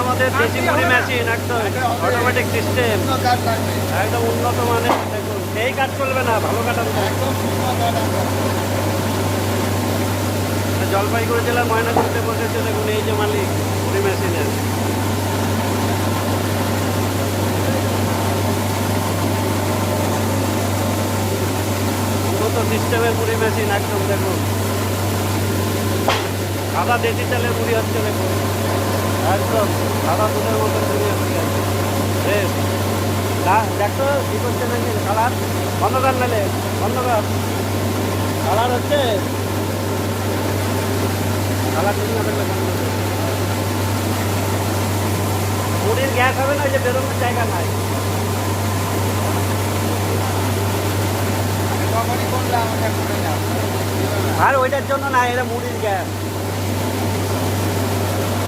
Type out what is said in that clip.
আমাদের দেশি মুড়ি মেশিন, একদম অটোমেটিক সিস্টেম, একদম উন্নত মানের। দেখুন এই কাজ চলবে না, ভালো কাটান। জলপাইগুড়ি জেলার ময়নাগুড়িতে বসেছে। দেখুন এই যে মালিক মুড়ি মেশিনের। উন্নত সিস্টেমের মুড়ি মেশিন, একদম দেখুন সাদা দেশি চালের মুড়ি হচ্ছে। দেখুন একদম সাদা দুধের মতো মুড়ি হচ্ছে। বেশ দেখতো কি করছে নাকি কালার বন্ধ কর, নালে বন্ধ কর। কালার হচ্ছে, কালার ঠিক না থাকলে বন্ধ করবে। মুড়ির গ্যাস হবে না, যে বেরোনোর জায়গা নাই। আর ওইটার জন্য না, এটা মুড়ির গ্যাস।